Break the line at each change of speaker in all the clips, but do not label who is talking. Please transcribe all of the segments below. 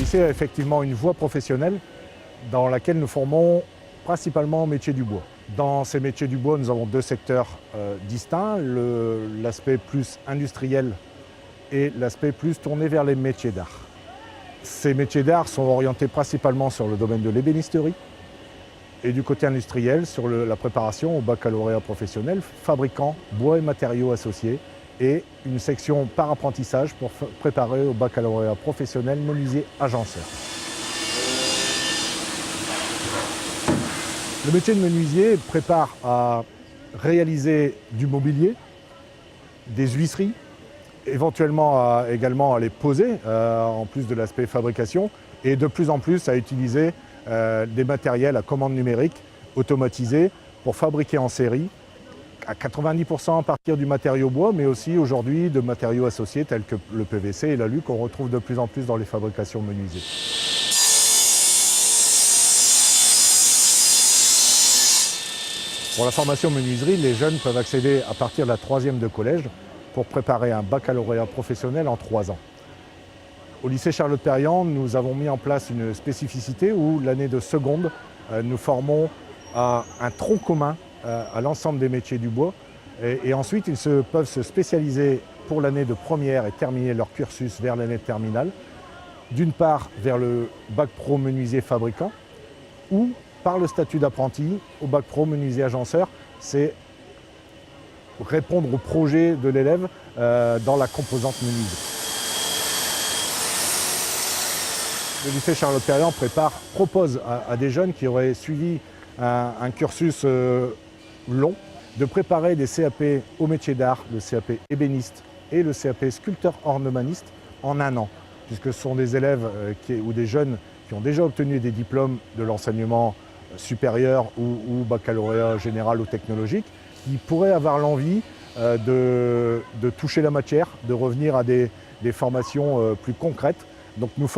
lycée a effectivement une voie professionnelle dans laquelle nous formons principalement métiers du bois. Dans ces métiers du bois, nous avons deux secteurs distincts, l'aspect plus industriel et l'aspect plus tourné vers les métiers d'art. Ces métiers d'art sont orientés principalement sur le domaine de l'ébénisterie et du côté industriel sur la préparation au baccalauréat professionnel, fabricant bois et matériaux associés, et une section par apprentissage pour préparer au baccalauréat professionnel menuisier agenceur. Le métier de menuisier prépare à réaliser du mobilier, des huisseries, éventuellement également à les poser, en plus de l'aspect fabrication, et de plus en plus à utiliser des matériels à commande numérique automatisés pour fabriquer en série, à 90% à partir du matériau bois, mais aussi aujourd'hui de matériaux associés tels que le PVC et l'alu qu'on retrouve de plus en plus dans les fabrications menuisiers. Pour la formation menuiserie, les jeunes peuvent accéder à partir de la 3e de collège pour préparer un baccalauréat professionnel en 3 ans. Au lycée Charlotte-Perriand, nous avons mis en place une spécificité où l'année de seconde, nous formons un tronc commun à l'ensemble des métiers du bois. Et ensuite, ils peuvent se spécialiser pour l'année de première et terminer leur cursus vers l'année de terminale. D'une part, vers le bac pro menuisier fabricant ou par le statut d'apprenti au bac pro menuisier agenceur. C'est répondre au projet de l'élève dans la composante menuiserie. Le lycée Charlotte-Perriand propose à des jeunes qui auraient suivi un cursus long de préparer des CAP au métier d'art, le CAP ébéniste et le CAP sculpteur ornemaniste en 1 an, puisque ce sont des élèves ou des jeunes qui ont déjà obtenu des diplômes de l'enseignement supérieur ou baccalauréat général ou technologique, qui pourraient avoir l'envie de toucher la matière, de revenir à des formations plus concrètes. Donc nous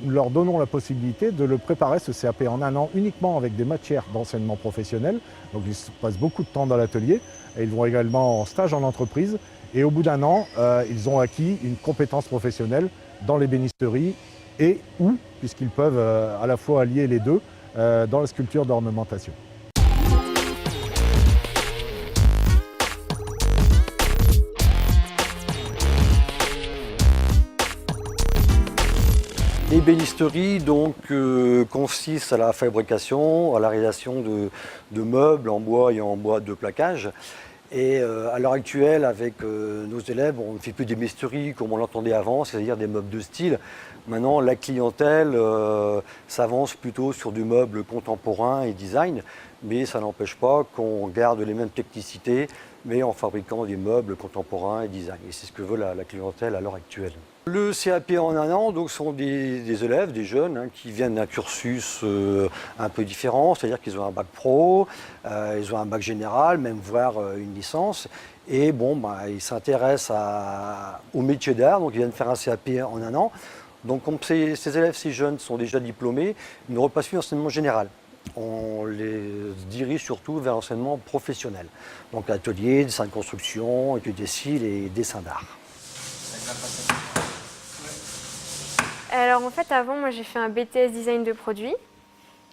leur donnons la possibilité de le préparer, ce CAP, en 1 an uniquement avec des matières d'enseignement professionnel. Donc ils passent beaucoup de temps dans l'atelier et ils vont également en stage en entreprise. Et au bout d'1 an, ils ont acquis une compétence professionnelle dans l'ébénisterie et ou, puisqu'ils peuvent à la fois allier les deux, dans la sculpture d'ornementation.
L'ébénisterie donc consiste à la fabrication, à la réalisation de meubles en bois et en bois de plaquage. Et à l'heure actuelle, avec nos élèves, on ne fait plus d'ébénisterie comme on l'entendait avant, c'est-à-dire des meubles de style. Maintenant, la clientèle s'avance plutôt sur du meuble contemporain et design, mais ça n'empêche pas qu'on garde les mêmes technicités, mais en fabriquant des meubles contemporains et design. Et c'est ce que veut la clientèle à l'heure actuelle. Le CAP en 1 an donc, sont des élèves, des jeunes, qui viennent d'un cursus un peu différent, c'est-à-dire qu'ils ont un bac pro, ils ont un bac général, même voire une licence. Et bon, ils s'intéressent au métier d'art, donc ils viennent faire un CAP en 1 an. Donc comme ces élèves, ces jeunes sont déjà diplômés, ils ne repassent plus l'enseignement général. On les dirige surtout vers l'enseignement professionnel. Donc atelier, dessin de construction, études des styles et dessin d'art.
Alors en fait avant moi j'ai fait un BTS design de produits.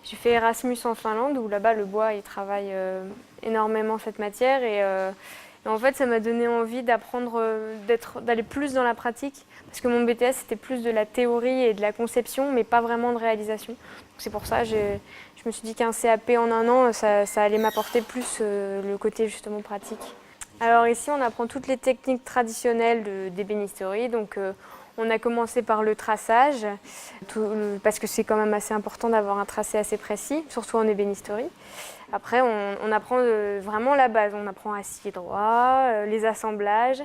J'ai fait Erasmus en Finlande où là-bas le bois il travaille énormément cette matière et en fait ça m'a donné envie d'apprendre, d'aller plus dans la pratique parce que mon BTS c'était plus de la théorie et de la conception mais pas vraiment de réalisation. C'est pour ça que je me suis dit qu'un CAP en 1 an ça allait m'apporter plus le côté justement pratique. Alors ici on apprend toutes les techniques traditionnelles d'ébénisterie donc on a commencé par le traçage, parce que c'est quand même assez important d'avoir un tracé assez précis, surtout en ébénisterie. Après, on apprend vraiment la base. On apprend à scier droit, les assemblages,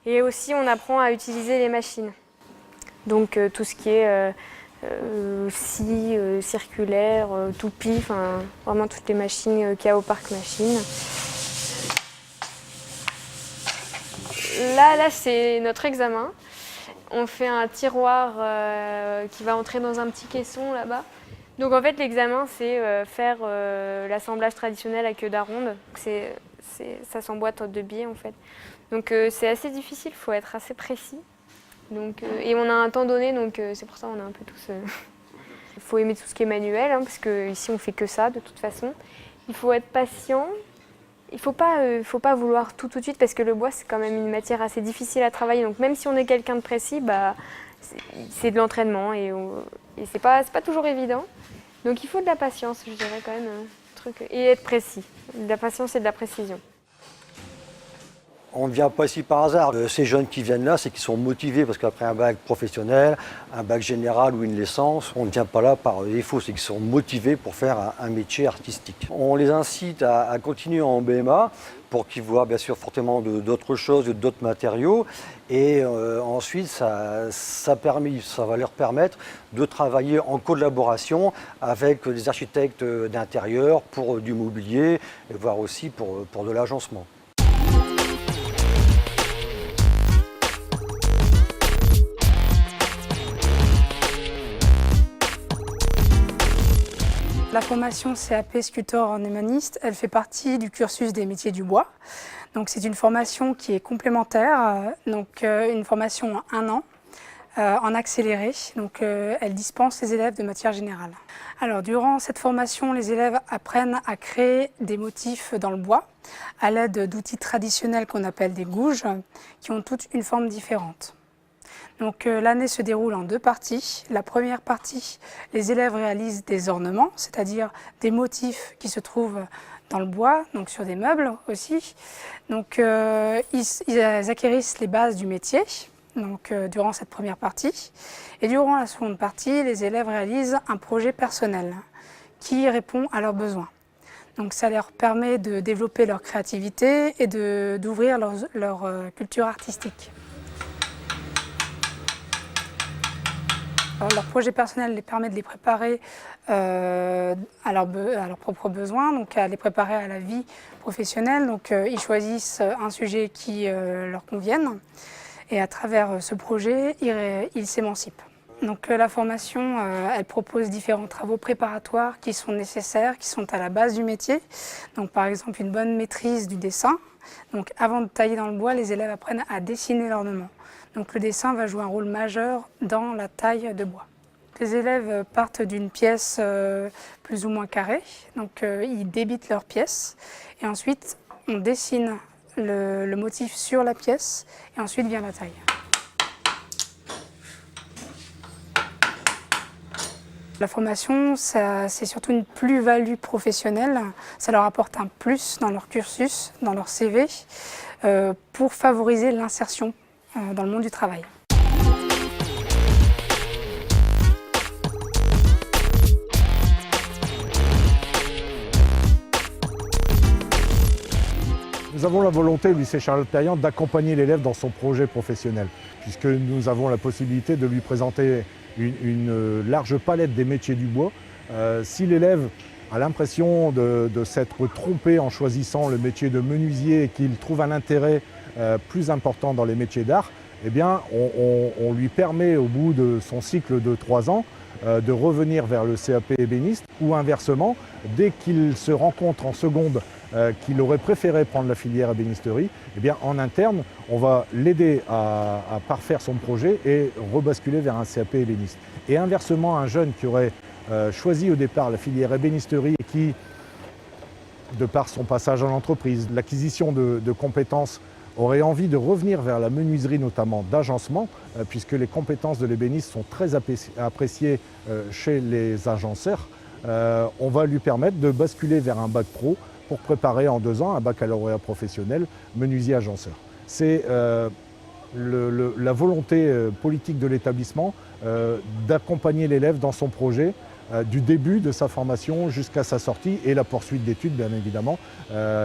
et aussi on apprend à utiliser les machines. Donc tout ce qui est scie, circulaire, toupie, enfin vraiment toutes les machines qu'il y a au parc machine. Là c'est notre examen. On fait un tiroir qui va entrer dans un petit caisson là-bas. Donc en fait l'examen c'est faire l'assemblage traditionnel à queue d'aronde. Ça s'emboîte en 2 biais en fait. Donc c'est assez difficile, il faut être assez précis. Donc, et on a un temps donné donc c'est pour ça qu'on est un peu tous Il faut aimer tout ce qui est manuel, hein, parce qu'ici on fait que ça de toute façon. Il faut être patient. Il ne faut pas vouloir tout de suite, parce que le bois c'est quand même une matière assez difficile à travailler. Donc même si on est quelqu'un de précis, c'est de l'entraînement et c'est pas toujours évident. Donc il faut de la patience, je dirais quand même, et être précis. De la patience et de la précision.
On ne vient pas ici par hasard. Ces jeunes qui viennent là, c'est qu'ils sont motivés parce qu'après un bac professionnel, un bac général ou une licence, on ne vient pas là par défaut, c'est qu'ils sont motivés pour faire un métier artistique. On les incite à continuer en BMA pour qu'ils voient bien sûr fortement d'autres choses, d'autres matériaux. Et ensuite, ça va leur permettre de travailler en collaboration avec des architectes d'intérieur pour du mobilier, et voire aussi pour de l'agencement.
La formation CAP sculpteur en humaniste, elle fait partie du cursus des métiers du bois. Donc c'est une formation qui est complémentaire, une formation en 1 an, en accéléré. Donc elle dispense les élèves de matière générale. Alors durant cette formation, les élèves apprennent à créer des motifs dans le bois à l'aide d'outils traditionnels qu'on appelle des gouges, qui ont toutes une forme différente. Donc l'année se déroule en 2 parties. La première partie, les élèves réalisent des ornements, c'est-à-dire des motifs qui se trouvent dans le bois, donc sur des meubles aussi. Donc ils acquérissent les bases du métier durant cette première partie. Et durant la seconde partie, les élèves réalisent un projet personnel qui répond à leurs besoins. Donc ça leur permet de développer leur créativité et d'ouvrir leur culture artistique. Leur projet personnel les permet de les préparer à leurs propres besoins, donc à les préparer à la vie professionnelle. Donc ils choisissent un sujet qui leur convienne et à travers ce projet, ils s'émancipent. Donc la formation, elle propose différents travaux préparatoires qui sont nécessaires, qui sont à la base du métier. Donc par exemple une bonne maîtrise du dessin. Donc avant de tailler dans le bois, les élèves apprennent à dessiner l'ornement. Donc le dessin va jouer un rôle majeur dans la taille de bois. Les élèves partent d'une pièce plus ou moins carrée, donc ils débitent leur pièce et ensuite on dessine le motif sur la pièce et ensuite vient la taille. La formation, c'est surtout une plus-value professionnelle, ça leur apporte un plus dans leur cursus, dans leur CV, pour favoriser l'insertion dans le monde du travail.
Nous avons la volonté au lycée Charlotte-Perriand d'accompagner l'élève dans son projet professionnel, puisque nous avons la possibilité de lui présenter une large palette des métiers du bois. Si l'élève a l'impression de s'être trompé en choisissant le métier de menuisier et qu'il trouve un intérêt plus important dans les métiers d'art, eh bien, on lui permet au bout de son cycle de 3 ans de revenir vers le CAP ébéniste ou inversement, dès qu'il se rend compte en seconde qu'il aurait préféré prendre la filière ébénisterie, eh bien, en interne, on va l'aider à parfaire son projet et rebasculer vers un CAP ébéniste. Et inversement, un jeune qui aurait choisi au départ la filière ébénisterie et qui, de par son passage en entreprise, l'acquisition de compétences, aurait envie de revenir vers la menuiserie, notamment d'agencement, puisque les compétences de l'ébéniste sont très appréciées chez les agenceurs, on va lui permettre de basculer vers un bac pro pour préparer en 2 ans un baccalauréat professionnel menuisier-agenceur. C'est la volonté politique de l'établissement d'accompagner l'élève dans son projet, du début de sa formation jusqu'à sa sortie et la poursuite d'études, bien évidemment.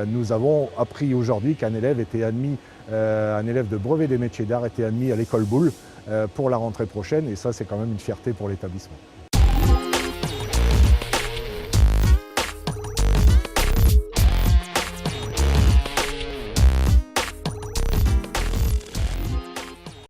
Nous avons appris aujourd'hui qu'un élève était admis, un élève de brevet des métiers d'art était admis à l'école Boulle pour la rentrée prochaine, et ça c'est quand même une fierté pour l'établissement.